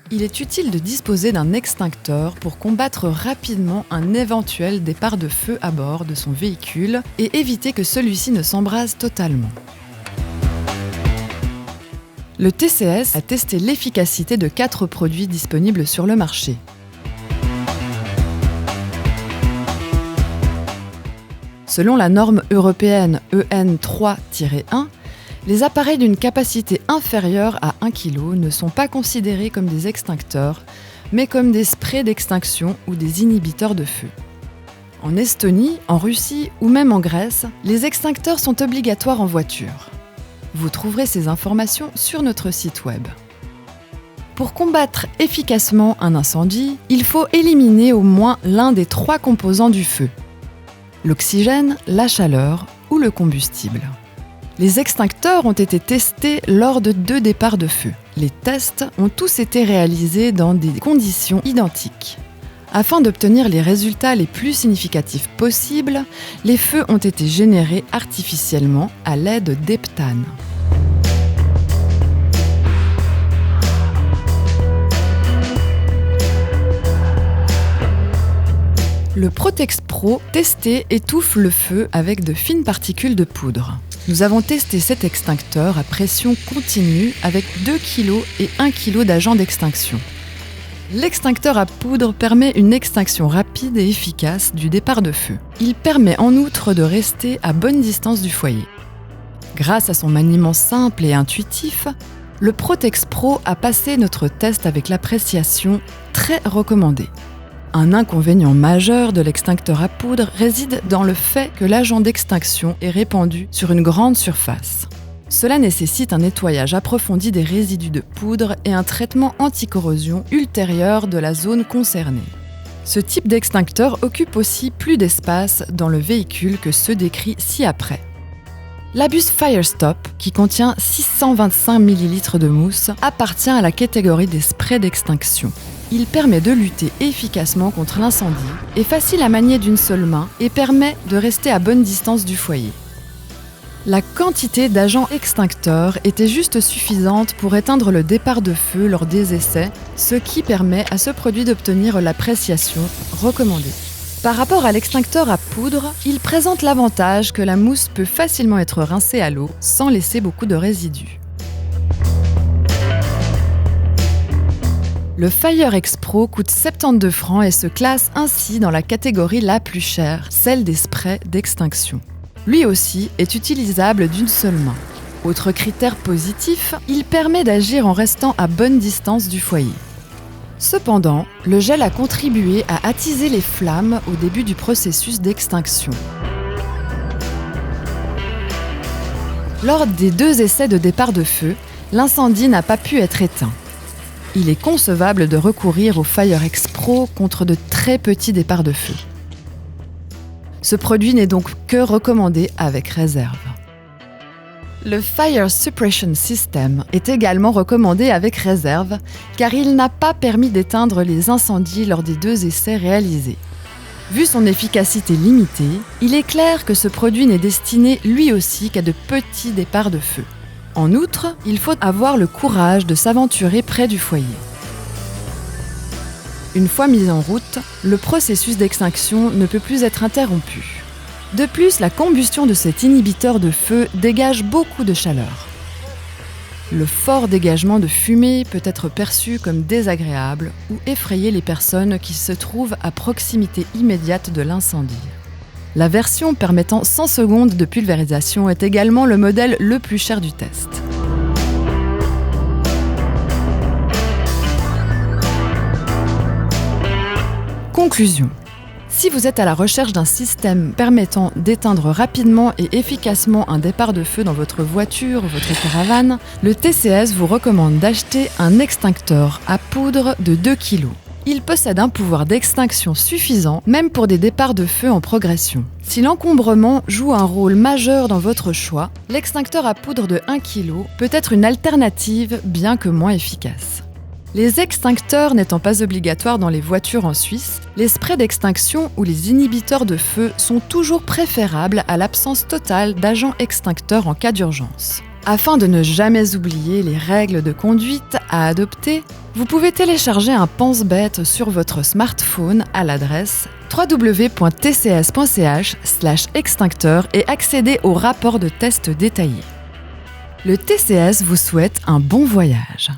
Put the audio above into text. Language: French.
Il est utile de disposer d'un extincteur pour combattre rapidement un éventuel départ de feu à bord de son véhicule et éviter que celui-ci ne s'embrase totalement. Le TCS a testé l'efficacité de 4 produits disponibles sur le marché. Selon la norme européenne EN3-1, les appareils d'une capacité inférieure à 1 kg ne sont pas considérés comme des extincteurs, mais comme des sprays d'extinction ou des inhibiteurs de feu. En Estonie, en Russie ou même en Grèce, les extincteurs sont obligatoires en voiture. Vous trouverez ces informations sur notre site web. Pour combattre efficacement un incendie, il faut éliminer au moins l'un des 3 composants du feu: l'oxygène, la chaleur ou le combustible. Les extincteurs ont été testés lors de 2 départs de feu. Les tests ont tous été réalisés dans des conditions identiques. Afin d'obtenir les résultats les plus significatifs possibles, les feux ont été générés artificiellement à l'aide d'heptane. Le Protex Pro testé étouffe le feu avec de fines particules de poudre. Nous avons testé cet extincteur à pression continue avec 2 kg et 1 kg d'agent d'extinction. L'extincteur à poudre permet une extinction rapide et efficace du départ de feu. Il permet en outre de rester à bonne distance du foyer. Grâce à son maniement simple et intuitif, le Protex Pro a passé notre test avec l'appréciation très recommandée. Un inconvénient majeur de l'extincteur à poudre réside dans le fait que l'agent d'extinction est répandu sur une grande surface. Cela nécessite un nettoyage approfondi des résidus de poudre et un traitement anti-corrosion ultérieur de la zone concernée. Ce type d'extincteur occupe aussi plus d'espace dans le véhicule que ceux décrits ci-après. L'Abus Firestop, qui contient 625 ml de mousse, appartient à la catégorie des sprays d'extinction. Il permet de lutter efficacement contre l'incendie, est facile à manier d'une seule main et permet de rester à bonne distance du foyer. La quantité d'agents extincteurs était juste suffisante pour éteindre le départ de feu lors des essais, ce qui permet à ce produit d'obtenir l'appréciation recommandée. Par rapport à l'extincteur à poudre, il présente l'avantage que la mousse peut facilement être rincée à l'eau sans laisser beaucoup de résidus. Le FireX Pro coûte 72 francs et se classe ainsi dans la catégorie la plus chère, celle des sprays d'extinction. Lui aussi est utilisable d'une seule main. Autre critère positif, il permet d'agir en restant à bonne distance du foyer. Cependant, le gel a contribué à attiser les flammes au début du processus d'extinction. Lors des 2 essais de départ de feu, l'incendie n'a pas pu être éteint. Il est concevable de recourir au FireX Pro contre de très petits départs de feu. Ce produit n'est donc que recommandé avec réserve. Le Fire Suppression System est également recommandé avec réserve car il n'a pas permis d'éteindre les incendies lors des 2 essais réalisés. Vu son efficacité limitée, il est clair que ce produit n'est destiné lui aussi qu'à de petits départs de feu. En outre, il faut avoir le courage de s'aventurer près du foyer. Une fois mis en route, le processus d'extinction ne peut plus être interrompu. De plus, la combustion de cet inhibiteur de feu dégage beaucoup de chaleur. Le fort dégagement de fumée peut être perçu comme désagréable ou effrayer les personnes qui se trouvent à proximité immédiate de l'incendie. La version permettant 100 secondes de pulvérisation est également le modèle le plus cher du test. Conclusion. Si vous êtes à la recherche d'un système permettant d'éteindre rapidement et efficacement un départ de feu dans votre voiture ou votre caravane, le TCS vous recommande d'acheter un extincteur à poudre de 2 kg. Il possède un pouvoir d'extinction suffisant, même pour des départs de feu en progression. Si l'encombrement joue un rôle majeur dans votre choix, l'extincteur à poudre de 1 kg peut être une alternative bien que moins efficace. Les extincteurs n'étant pas obligatoires dans les voitures en Suisse, les sprays d'extinction ou les inhibiteurs de feu sont toujours préférables à l'absence totale d'agents extincteurs en cas d'urgence. Afin de ne jamais oublier les règles de conduite à adopter, vous pouvez télécharger un pense-bête sur votre smartphone à l'adresse www.tcs.ch/extincteur et accéder au rapport de test détaillé. Le TCS vous souhaite un bon voyage.